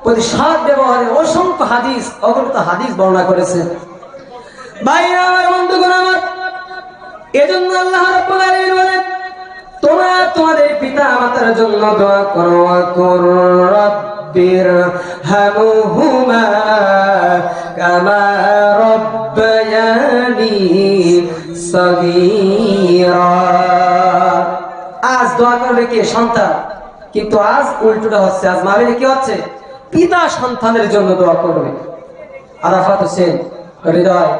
প্রতি সৎ ব্যবহারে অসংখ্য হাদিস, অগণিত হাদিস বর্ণনা করেছেন। ভাইরা আমার, বন্ধুগণ আমার, এজন্য আল্লাহ রাব্বুল আলামিন বলেন, তোমরা তোমাদের পিতা মাতার জন্য দোয়া করো, ওয়াকুর রাব্বিরহামহুমা কামা রাব্বায়ানি সগীরা। আজ দোয়া করবে কে? সন্তান। কিন্তু আজ উল্টোটা হচ্ছে, আজ মাহফিলে কি হচ্ছে? পিতা সন্তানের জন্য দোয়া করবে। আরাফাত হোসেন হৃদয়,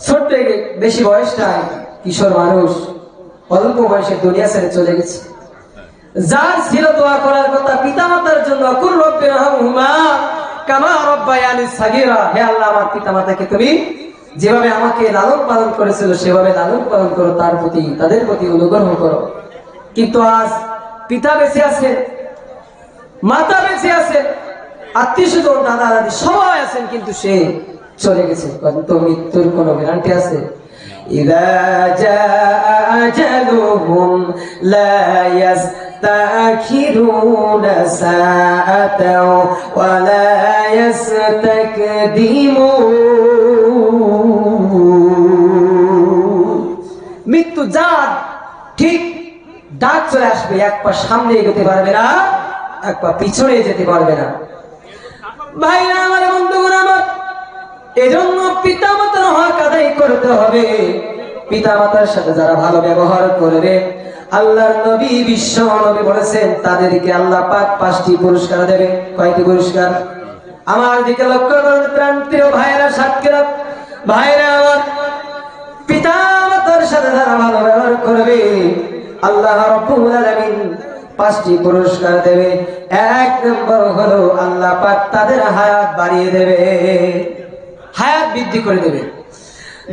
ছোট্ট বেশি বয়স নাই, কিশোর মানুষ, অল্প বয়সে দুনিয়া ছেড়ে চলে গেছে। যার ছিল দোয়া করার কথা পিতা মাতার জন্য, কুর রব্বিরহামহুমা কামা রাব্বায়ানি সাগীরা, হে আল্লাহ, আমার পিতা মাতাকে তুমি যেভাবে আমাকে লালন পালন করেছিল সেভাবে লালন পালন করো, তাদের প্রতি অনুগ্রহ করো। কিন্তু আজ পিতা বেঁচে আছে, মাতা বেঁচে আছে, আত্মীয় স্বজন, দাদা দাদি সবাই আছেন, কিন্তু সে চলে গেছে। তো মৃত্যুর কোন গ্যারান্টি আছে? ইযা জাআ আজালুহুম লা ইস্তাখিরুনা সাআতাও ওয়া লা ইস্তাকদিমুন। মৃত্যু যার ঠিক ডাক চলে আসবে, এক পা সামনে এগোতে পারবে না, এক পা পিছনে যেতে পারবে না। ভাইরা আমার, বন্ধুগণ আমার, এজন্য পিতা মাতার হক আদায় করতে হবে। পিতা মাতার সাথে যারা ভালো ব্যবহার করবে, আল্লাহর নবী, বিশ্ব নবী বলেছেন, তাদেরকে আল্লাহ পাক 5টি পুরস্কার দেবে। কয়টি পুরস্কার? আমার দিকে লক্ষ্য করুন প্রান্তীয় ভাইরা, সাক্ষীরা, ভাইরা আমার, পিতা মাতার সাথে যারা ভালো ব্যবহার করবে, আল্লাহ রাব্বুল আলামিন 5টি পুরস্কার দেবে। 1 নম্বর হলো আল্লাহ পাক তাদের হায়াত বাড়িয়ে দেবে, হায়াত বৃদ্ধি করে দেবে।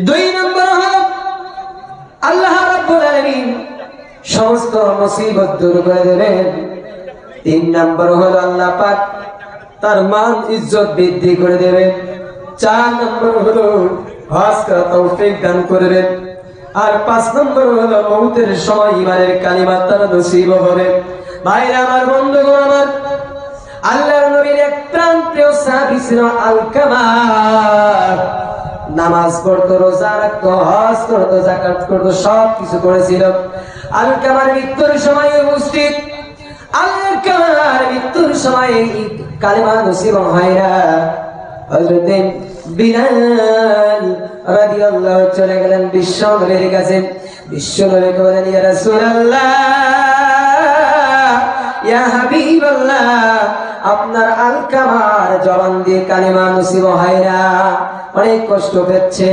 2 নম্বর হলো আল্লাহ রাব্বুল আলামিন সমস্ত মুসিবত দূর করে দেবেন। 3 নম্বর হলো আল্লাহ পাক তার মান ইজ্জত বৃদ্ধি করে দেবেন। 4 নম্বর হলো হজ করার তৌফিক দান করবেন। আর 5 নম্বর হলো মউতের সময় ইমানের কালিমা তার নসিব হবে। ভাইরা আমার, বন্ধুগণ আমার, আল্লাহর নবীর এক প্রান্তীয় সাহাবী ছিল আলকামা। নামাজ পড়তো, রোজা রাখতো, হজ করতো, যাকাত করতো, সব কিছু করেছিল। আলকামার মৃত্যুর সময় উপস্থিত। আলকামার মৃত্যুর সময় কালিমা নসিব হয় না। হযরত বিলাল রাদিয়াল্লাহু চলে গেলেন বিশ্ব নবীর কাছে। বিশ্ব নবীকে বলেন, ইয়া রাসূলুল্লাহ, ইয়া হাবিবাল্লাহ, আপনার আলকামার জবান দিয়ে কালিমা নসিব হয় না, অনেক কষ্ট পেচ্ছে।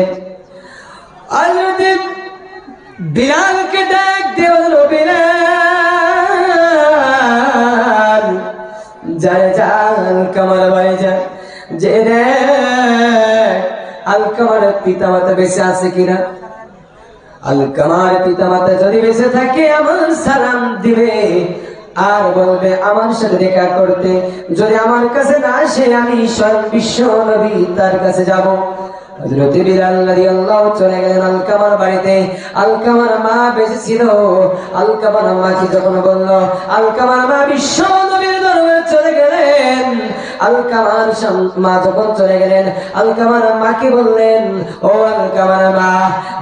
হযরত বিলালকে ডাক দিয়ে বলল, বিলাল, যা আলকামার বাড়ি যা, যে আলকামার পিতা মাতা বেঁচে আছে কিনা। আলকামার পিতা মাতা যদি বেঁচে থাকে আমার সালাম দিবে, আর বলবে আমার সাথে দেখা করতে। যদি আমার কাছে না আসে, আমি স্বয়ং বিশ্ব নবী তার কাছে যাব। হযরত বিলাল রাদিয়াল্লাহু চলে গেলেন আলকামার বাড়িতে। আলকামার মা বেঁচে ছিল। আলকামার মাকে যখন বলল, আলকামার মা বিশ্ব নবীর দরবারে চলে গেলেন। আলকামার মা যখন চলে গেলেন, আলকামার মাকে বললেন, ও আলকামার মা,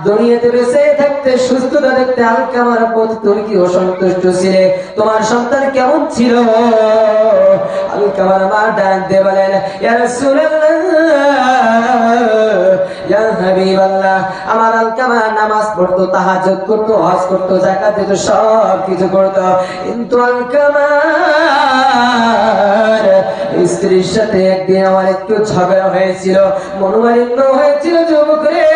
দুনিয়াতে বেঁচে থাকতে, সুস্থতা দেখতে আলকামার প্রতি তুমি কি অসন্তুষ্ট ছিলে? তোমার সন্তান কেমন ছিল? আলকামার মা ডাক দিয়ে বলেন, ইয়া রাসূলুল্লাহ, ইয়া হাবিবাল্লাহ, আমার আলকামা নামাজ পড়তো, তাহাজ্জুদ করতো, হজ করতো, যাকাত দিত, সব কিছু করতো, কিন্তু আলকামার স্ত্রীর সাথে একদিন আমার একটু ঝগড়া হয়েছিল, মনোমালিন্য হয়েছিল। যুবক রে,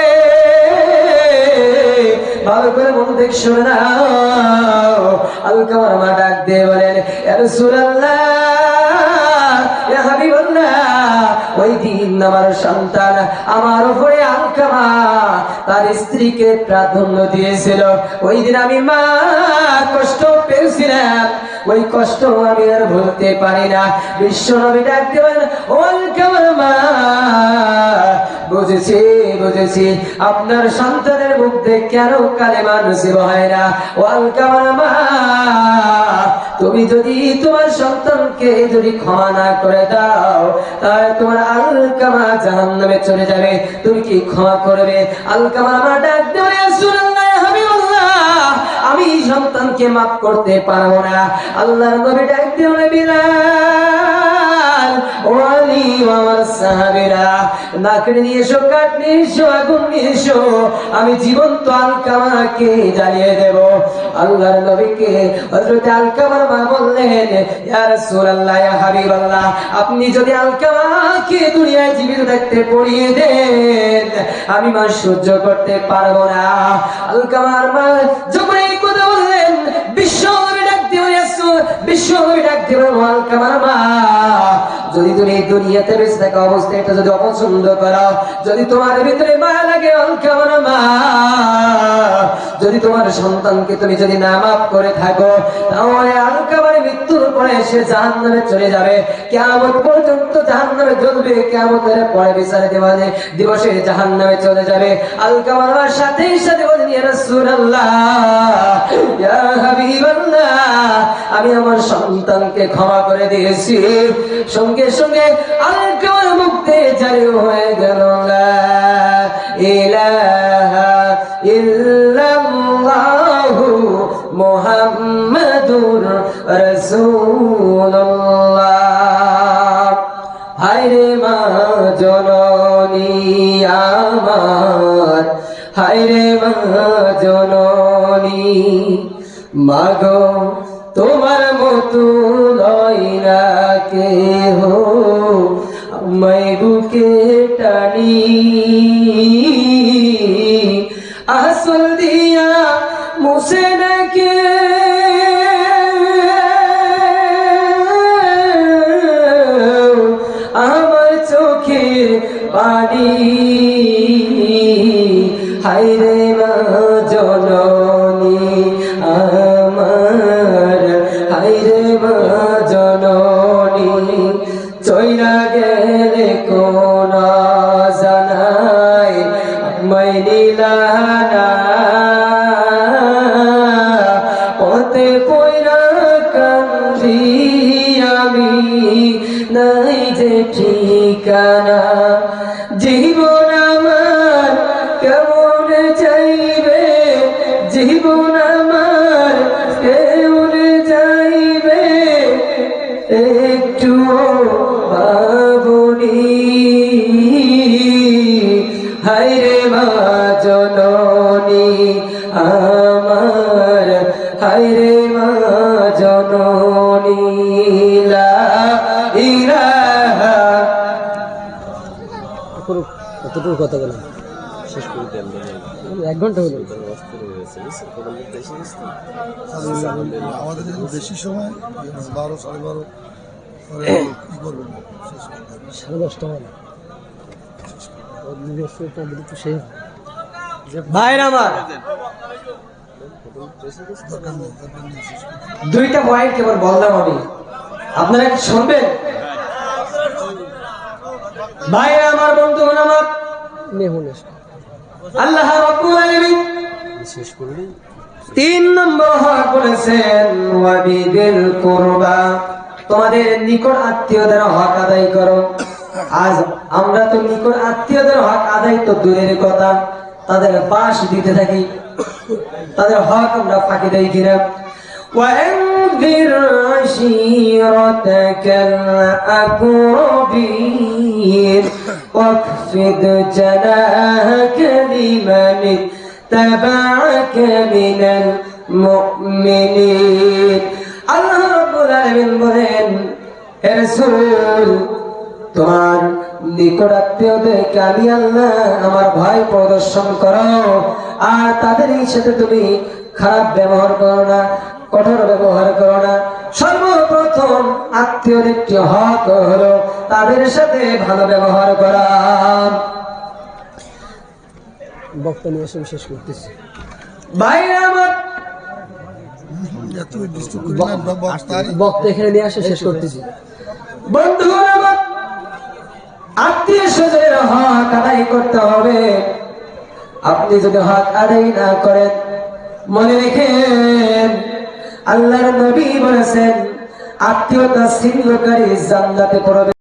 ভালো করে মনোযোগ শুনে নাও। আলকামার মা ডাক দিয়ে বলেন, ইয়া রাসূলুল্লাহ, ইয়া হাবিবাল্লাহ, ওই দিন আমার সন্তান আমার উপরে আলকামা তার স্ত্রীকে প্রাধান্য দিয়েছিল। ওই দিন আমি মা কষ্ট পেয়েছিলাম, ওই কষ্ট আমি আর ভুলতে পারি না। বিশ্ব নবী ডাক দিয়ে বলেন, ও আলকামার মা, বুঝেছি আপনার সন্তানের মধ্যে কেন কালেমা নসিব হয় না। ও আলকামার মা, তুমি যদি তোমার সন্তানকে যদি ক্ষমা না করে দাও তাহলে তোমার আলকামা জাহান্নামে চলে যাবে, তুমি কি ক্ষমা করবে? আলকামার মা ডাক দেবে, রাসূলুল্লাহ হাবিবাল্লাহ, আমি সন্তানকে মাফ করতে পারবো না। আল্লাহর নবী ডাক দেবে, বিলাল ও আলী ও আমার সাহাবীরা, লাকড়ি নিয়ে এসো, কাঠ নিয়ে এসো, আগুন নিয়ে এসো, আমি জীবন্ত আলকামাকে জ্বালিয়ে দেব। আল্লাহর নবীকে হযরত আলকামার মা বললেন, ইয়া রাসূলুল্লাহ ইয়া হাবিবাল্লাহ, আপনি যদি আলকামাকে দুনিয়ায় জীবিত থাকতে পড়িয়ে দেন আমি মা সহ্য করতে পারবো না। আলকামার মা যখন এই কথা বললেন, বিশ্বনবী ডাক দিয়ে বিশ্বনবী ডাক দিয়ে আলকামার মা, যদি তুমি দুনিয়াতে বেঁচে থাকা অবস্থায় এটা যদি অপছন্দ করো, যদি তোমার ভিতরে মায়া লাগে আলকামার মা, যদি তোমার সন্তানকে তুমি যদি না মাফ করে থাকো তাহলে আলকামার মৃত্যুর পরে সে জাহান্নামে চলে যাবে, কিয়ামত পর্যন্ত জাহান্নামে জ্বলবে, কিয়ামতের পরে বিচার দিবসে জাহান্নামে চলে যাবে। আলকামার মার সাথে সাথে বলেন, ইয়া রাসূলুল্লাহ ইয়া হাবিবাল্লাহ, আমি আমার সন্তানকে ক্ষমা করে দিয়েছি। সঙ্গে সঙ্গে আলকামার মুখে জারি হয়ে গেল, লা ইলাহা ইল্লাল্লাহু মুহাম্মাদুর রাসূলুল্লাহ। হায়রে মা জননী আমার, হায়রে মা জননী, মাগো তোমার মতো লয় না কেহ, আমায় বুকে টানি, আসল দিয়া মুছে নাকে আমার চোখের পানি, হায়রে মা জননী আমার, হায়রে মা জননী, চইলা গেলে কোন জানাই আমায় নিলানা, পথে পয়রা কান্দি আমি, নাই যে ঠিকানা, জীবন আমার কেমন চাইবে, জীবন আমার কেমন চাইবে, একটু ভাবনি, হায়রে মা জননী আমার, হায়রে মা জননী, লা ইলাহা। কতটুকু কথা বলেন শেষ করে দেন, 1 ঘন্টা হলো। আমাদের বেশি সময় 12 সাড়ে 12 কি করবেন, 10:30 মানে ভাইরা আমার, দুইটা পয়েন্ট কেবল বললাম আমি, আপনারা কি শুনবেন? ভাইরা আমার, বন্ধুগণ আমার, আল্লাহ রাব্বুল আলামিন 3 নম্বর হক বলেছেন, ওয়াবিদিল কুরবা, তোমাদের নিকট আত্মীয়দের হক আদায় করো। আজ আমরা তো নিকট আত্মীয়দের হক আদায় তো দূরের কথা, তাদের পাশ দিতে থাকি, তাদের হক আমরা ফাঁকি দেই কিনা। وأنذر عشيرتك الأقربين واخفض جناحك لمن اتبعك من المؤمنين। আল্লাহ রাব্বুল আলামিন বলেন, হে রাসূল, তোমার নিকট আত্মীয়দেরকে আমি আল্লাহ আমার ভয় প্রদর্শন করো, আর তাদের সাথে তুমি খারাপ ব্যবহার করো না, কঠোর ব্যবহার করো না। সর্বপ্রথম আত্মীয়র একটি হক হলো তাদের সাথে ভালো ব্যবহার করা। বক্তা নিয়ে এসে শেষ করতেছি। ভাইরা আমার, বক্তা এখানে নিয়ে আসে শেষ করতেছি। বন্ধুরা আমার, আত্মীয় স্বজনের হক আদায় করতে হবে। আপনি যদি হক আদায় না করেন, মনে রেখেন আল্লাহর নবী বলেছেন আত্মীয়তা ছিন্নকারী জান্নাতে পড়বে।